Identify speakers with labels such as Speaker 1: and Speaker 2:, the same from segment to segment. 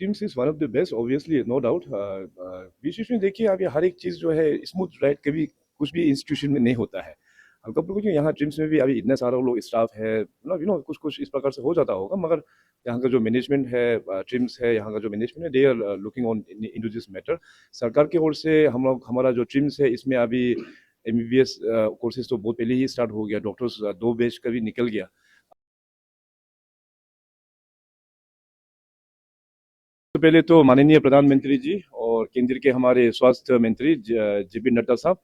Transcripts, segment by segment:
Speaker 1: Teams is one of the best obviously no doubt. बीच में देखिए अभी हर एक चीज़ जो है स्मूथ राइट कभी कुछ भी इंस्टीट्यूशन में नहीं होता है। हम कब क्योंकि यहाँ टीम्स में भी अभी इतने सारे लोग स्टाफ है कुछ कुछ इस प्रकार से हो जाता होगा, मगर यहाँ का जो मैनेजमेंट है टीम्स है, यहाँ का जो मैनेजमेंट है, they are looking on into this matter. सरकार की ओर से हम लोग हमारा जो टीम्स है इसमें अभी एमबीबीएस कोर्सेज तो बहुत पहले ही स्टार्ट हो गया, डॉक्टर्स दो बैच का भी निकल गया। तो पहले तो माननीय प्रधानमंत्री जी और केंद्र के हमारे स्वास्थ्य मंत्री जेपी नड्डा साहब,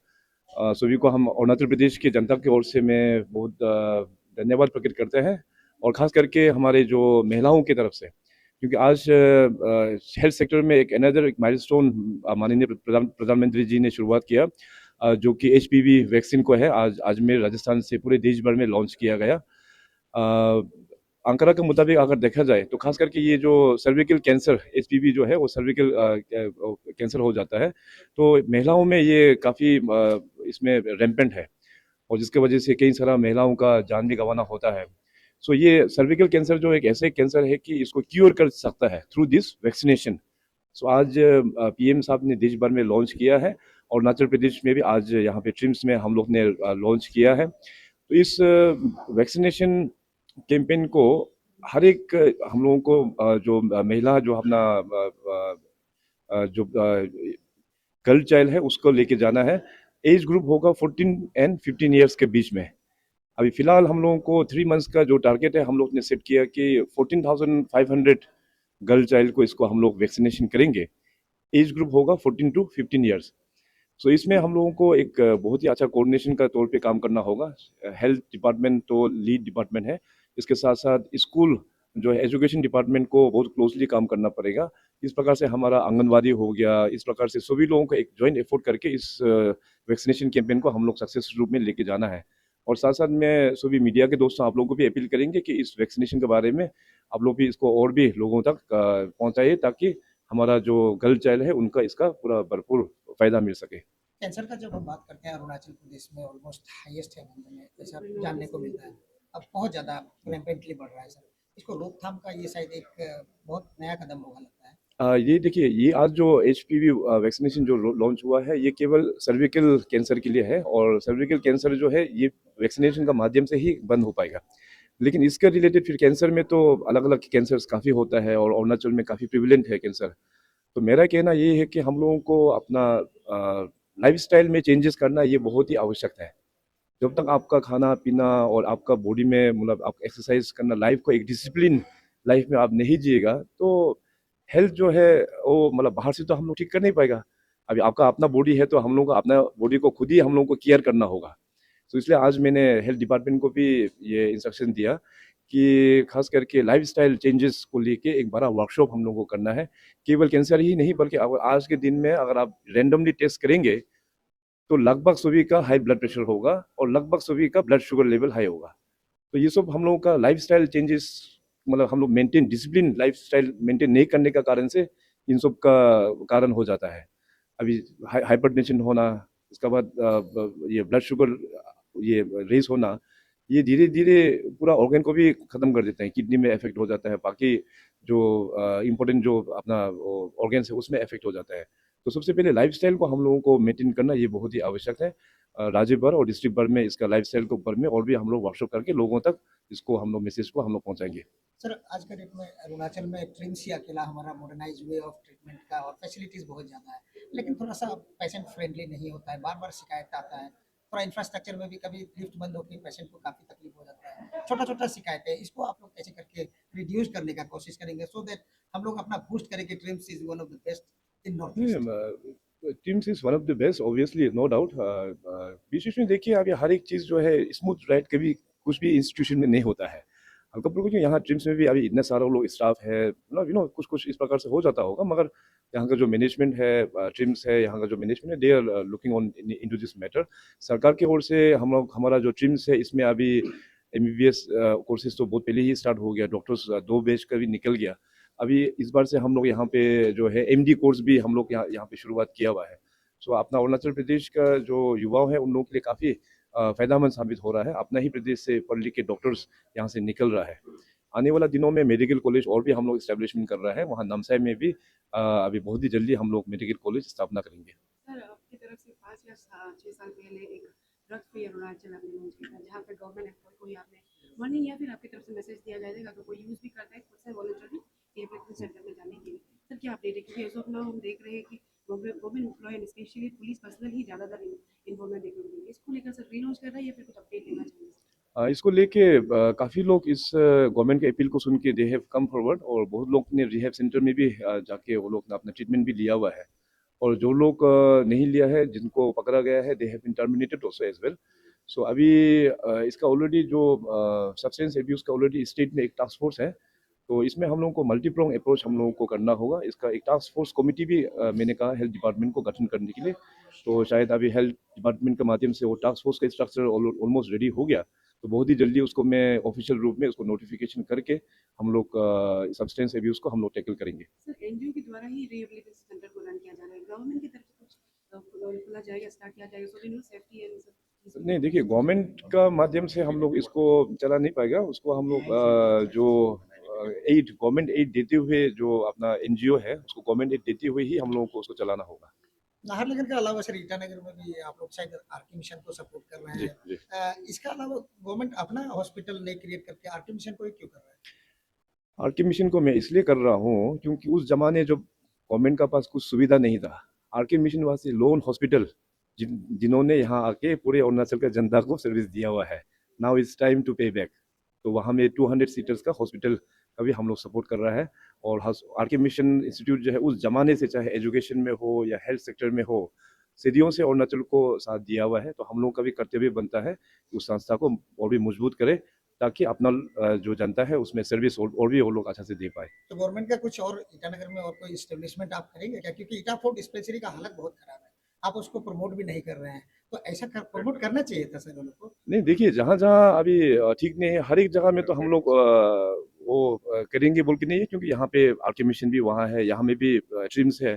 Speaker 1: सभी को हम अरुणाचल प्रदेश की जनता की ओर से मैं बहुत धन्यवाद प्रकट करते हैं। और खास करके हमारे जो महिलाओं की तरफ से, क्योंकि आज हेल्थ सेक्टर में एक अनदर एक माइलस्टोन माननीय प्रधानमंत्री जी ने शुरुआत किया, जो कि एचपीवी वैक्सीन को है आज अजमेर राजस्थान से पूरे देश भर में लॉन्च किया गया। आंकड़ा के मुताबिक अगर देखा जाए तो खास करके ये जो सर्विकल कैंसर एचपीवी जो है वो सर्विकल कैंसर हो जाता है, तो महिलाओं में ये काफ़ी इसमें रैम्पेंट है, और जिसकी वजह से कई सारा महिलाओं का जान भी गंवाना होता है। सो ये सर्विकल कैंसर जो एक ऐसे कैंसर है कि इसको क्योर कर सकता है थ्रू दिस वैक्सीनेशन। सो आज पीएम साहब ने देश भर में लॉन्च किया है, और अरुणाचल प्रदेश में भी आज यहाँ पे ट्रिम्स में हम लोग ने लॉन्च किया है। तो इस वैक्सीनेशन कैंपेन को हर एक हम लोगों को जो महिला जो अपना जो गर्ल चाइल्ड है उसको लेके जाना है। एज ग्रुप होगा 14 एंड 15 ईयर्स के बीच में। अभी फिलहाल हम लोगों को 3 मंथ्स का जो टारगेट है हम लोग ने सेट किया कि 14,500 गर्ल चाइल्ड को इसको हम लोग वैक्सीनेशन करेंगे। एज ग्रुप होगा 14 to 15 ईयर्स। सो इसमें हम लोगों को एक बहुत ही अच्छा कोऑर्डिनेशन का तौर पे काम करना होगा। हेल्थ डिपार्टमेंट तो लीड डिपार्टमेंट है, इसके साथ साथ स्कूल जो है एजुकेशन डिपार्टमेंट को बहुत क्लोजली काम करना पड़ेगा। इस प्रकार से हमारा आंगनवाड़ी हो गया, इस प्रकार से सभी लोगों को एक जॉइंट एफर्ट करके इस वैक्सीनेशन कैंपेन को हम लोग सक्सेस रूप में लेके जाना है। और साथ साथ में सभी मीडिया के दोस्तों आप लोगों को भी अपील करेंगे कि इस वैक्सीनेशन के बारे में आप लोग भी इसको और भी लोगों तक पहुंचाइए, ताकि हमारा जो गर्ल चाइल्ड है उनका इसका पूरा भरपूर फायदा मिल सके।
Speaker 2: कैंसर का जब हम बात करते हैं अरुणाचल प्रदेश में ऑलमोस्ट हाईएस्ट है नंबर में ऐसा जानने को मिलता है। अब बहुत ज़्यादा रैम्पेंटली बढ़ रहा है सर। इसको रोकथाम का ये शायद एक बहुत नया कदम होगा लगता है।
Speaker 1: ये देखिए, ये आज जो एचपीवी वैक्सीनेशन जो लॉन्च हुआ है ये केवल सर्विकल कैंसर के लिए है, और सर्विकल कैंसर जो है ये वैक्सीनेशन का माध्यम से ही बंद हो पाएगा। लेकिन इसके रिलेटेड फिर कैंसर में तो अलग अलग कैंसर काफ़ी होता है, और अरुणाचल में काफ़ी प्रिविलेंट है कैंसर। तो मेरा कहना ये है कि हम लोगों को अपना लाइफस्टाइल में चेंजेस करना ये बहुत ही आवश्यक है। जब तक आपका खाना पीना और आपका बॉडी में मतलब आप एक्सरसाइज करना, लाइफ को एक डिसिप्लिन लाइफ में आप नहीं जिएगा, तो हेल्थ जो है वो मतलब बाहर से तो हम लोग ठीक कर नहीं पाएगा। अभी आपका अपना बॉडी है तो हम लोग को अपना बॉडी को खुद ही हम लोग को केयर करना होगा। तो इसलिए आज मैंने हेल्थ डिपार्टमेंट को भी ये इंस्ट्रक्शन दिया कि खास करके लाइफस्टाइल चेंजेस को लेके एक बड़ा वर्कशॉप हम लोग को करना है। केवल कैंसर ही नहीं, बल्कि आज के दिन में अगर आप रैंडमली टेस्ट करेंगे तो लगभग सभी का हाई ब्लड प्रेशर होगा, और लगभग सभी का ब्लड शुगर लेवल हाई होगा। तो ये सब हम लोगों का लाइफस्टाइल चेंजेस, मतलब हम लोग मेंटेन डिसिप्लिन लाइफस्टाइल मेंटेन नहीं करने का कारण से इन सब का कारण हो जाता है। अभी हाइपरटेंशन होना, इसके बाद ये ब्लड शुगर ये रेस होना, ये धीरे धीरे पूरा ऑर्गन को भी खत्म कर देते हैं, किडनी में इफेक्ट हो जाता है, बाकी जो इम्पोर्टेंट जो अपना ऑर्गन्स है उसमें इफेक्ट हो जाता है। तो सबसे पहले लाइफस्टाइल को हम लोगों को मेंटेन करना ये बहुत ही आवश्यक है। राज्य भर और डिस्ट्रिक्ट भर में इसका लाइफस्टाइल के ऊपर में और भी हम लोग वर्कशॉप करके लोगों तक इसको हम लोग मैसेज को हम लोग पहुंचाएंगे।
Speaker 2: सर आज के डेट में अरुणाचल में ट्रिम्स ही अकेला हमारा मॉडर्नाइज वे ऑफ ट्रीटमेंट का और फैसिलिटीज़ बहुत ज़्यादा है, लेकिन थोड़ा सा पेशेंट फ्रेंडली नहीं होता है, बार बार शिकायत आता है। थोड़ा इंफ्रास्ट्रक्चर में भी कभी लिफ्ट बंद होकर पेशेंट को काफ़ी तकलीफ हो जाता है, छोटा छोटा शिकायत है। इसको आप लोग कैसे करके रिड्यूस करने का कोशिश करेंगे सो दैट हम लोग अपना बूस्ट करें कि teams is one of the best in north east.
Speaker 1: Teams is one of the best obviously no doubt. बीच में देखिए अभी हर एक चीज़ जो है स्मूथ राइट कभी कुछ भी इंस्टीट्यूशन में नहीं होता है। हम कब क्योंकि यहाँ टीम्स में भी अभी इतने सारे लोग स्टाफ है, कुछ कुछ इस प्रकार से हो जाता होगा, मगर यहाँ का जो मैनेजमेंट है टीम्स है, यहाँ का जो मैनेजमेंट है, they are looking on into this matter. सरकार की ओर से हम लोग हमारा जो टीम्स है इसमें अभी एमबीबीएस कोर्सेज तो बहुत पहले ही स्टार्ट हो गया, डॉक्टर्स दो बैच का भी निकल गया। अभी इस बार से हम लोग यहाँ पे जो है एमडी कोर्स भी हम लोग यहाँ यहाँ पे शुरुआत किया हुआ है। सो अपना अरुणाचल प्रदेश का जो युवा है उन लोगों के लिए काफ़ी फायदेमंद साबित हो रहा है, अपना ही प्रदेश से पढ़ लिख के डॉक्टर्स यहाँ से निकल रहा है। आने वाला दिनों में मेडिकल कॉलेज और भी हम लोग इस्टेब्लिशमेंट कर रहा है, वहाँ नामसाई में भी अभी बहुत ही जल्दी हम लोग मेडिकल कॉलेज स्थापना करेंगे।
Speaker 3: सर, आपकी तरफ से 5 या 6 साल पहले एक ड्रग फ्री अरुणाचल आपने लॉन्च किया था, जहाँ पे गवर्नमेंट एम्प्लॉय को ही आपने वार्निंग या फिर आपकी तरफ से मैसेज दिया जाएगा अगर कोई यूज़ भी करता है खुद से वॉलंटरी रिहेबिलिटेशन सेंटर में जाने के लिए। सर, क्या अपडेट है? क्योंकि एज़ ऑफ नाउ हम देख रहे हैं कि government employ and specially police personnel ही ज़्यादातर इन्वॉल्वमेंट देखने को मिली है। इसको लेकर सर रीलॉन्च कर रहा है या फिर कुछ अपडेट लेना चाहिए?
Speaker 1: इसको लेके काफ़ी लोग इस गवर्नमेंट के अपील को सुन के दे हैव कम फॉरवर्ड, और बहुत लोग ने रिहैब सेंटर में भी जाके वो लोग ने अपना ट्रीटमेंट भी लिया हुआ है, और जो लोग नहीं लिया है, जिनको पकड़ा गया है, they have been terminated also as well. So अभी इसका ऑलरेडी जो सब्सटेंस एब्यूज का ऑलरेडी स्टेट में एक टास्क फोर्स है, तो इसमें हम लोगों को मल्टीप्रोंग अप्रोच हम लोगों को करना होगा। इसका एक टास्क फोर्स कमेटी भी मैंने कहा हेल्थ डिपार्टमेंट को गठन करने के लिए, तो शायद अभी हेल्थ डिपार्टमेंट के माध्यम से वो टास्क फोर्स का स्ट्रक्चर ऑलमोस्ट रेडी हो गया, तो बहुत ही जल्दी उसको मैं ऑफिशियल रूप में उसको नोटिफिकेशन करके हम लोग सब्सटेंस एब्यूज को हम लोग टैकल करेंगे।
Speaker 3: सर, एनजीओ के द्वारा ही रिहेबिलिटेशन सेंटर को रन किया जा रहा है, गवर्नमेंट की तरफ से कुछ खुला जाएगा, स्टार्ट किया जाएगा, so we know safety and सब।
Speaker 1: नहीं, देखिए, गवर्नमेंट का माध्यम से हम लोग इसको चला नहीं पाएगा, उसको हम लोग जो एड गवर्नमेंट एड देते हुए, जो अपना एनजीओ है, उसको गवर्नमेंट एड देते हुए ही हम लोगों को उसको चलाना होगा।
Speaker 2: नाहरलगुन के अलावा सर ईटानगर में भी आप लोग शायद आरके मिशन को सपोर्ट कर रहे
Speaker 1: जी
Speaker 2: हैं।
Speaker 1: जी।
Speaker 2: इसके अलावा गवर्नमेंट अपना हॉस्पिटल नहीं क्रिएट करके आरके मिशन को ही क्यों कर रहा है?
Speaker 1: आरके मिशन को मैं इसलिए कर रहा हूँ क्योंकि उस जमाने जब गवर्नमेंट का पास कुछ सुविधा नहीं था, R K mission was a lone hospital जिन्होंने यहाँ आके पूरे अरुणाचल का जनता को सर्विस दिया हुआ है। नाउ इट्स टाइम टू पे बैक, तो वहाँ में 200 सीटर्स का हॉस्पिटल का भी हम लोग सपोर्ट कर रहा है। और आरके मिशन इंस्टीट्यूट जो है, उस जमाने से चाहे एजुकेशन में हो या हेल्थ सेक्टर में हो, सदियों से अरुणाचल को साथ दिया हुआ है, तो हम लोग का भी कर्तव्य बनता है कि उस संस्था को और भी मजबूत करें, ताकि अपना जो जनता है उसमें सर्विस और भी वो लोग अच्छा से दे पाए।
Speaker 2: तो गवर्नमेंट का कुछ और ईटानगर में और कोई इस्टेब्लिशमेंट आप करेंगे क्या? क्योंकि ईटाफोर्ट डिस्पेंसरी का हालत बहुत खराब है, आप उसको प्रमोट भी नहीं कर रहे हैं, तो ऐसा प्रमोट करना चाहिए था सर उन लोग को।
Speaker 1: नहीं, देखिए, जहाँ जहाँ अभी ठीक नहीं है, हर एक जगह में तो हम लोग वो करेंगे बोल के नहीं है, क्योंकि यहाँ पे आरके मिशन भी वहाँ है, यहाँ में भी ट्रिम्स है,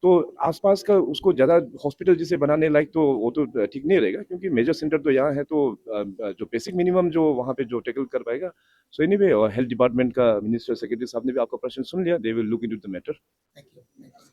Speaker 1: तो आसपास का उसको ज़्यादा हॉस्पिटल जिसे बनाने लायक तो वो तो ठीक नहीं रहेगा, क्योंकि मेजर सेंटर तो यहाँ है, तो जो बेसिक मिनिमम जो वहाँ पे जो टैकल कर पाएगा। सो एनीवे, हेल्थ डिपार्टमेंट का मिनिस्टर सेक्रेटरी साहब ने भी आपका प्रश्न सुन लिया, they will look into the matter.
Speaker 2: Thank you.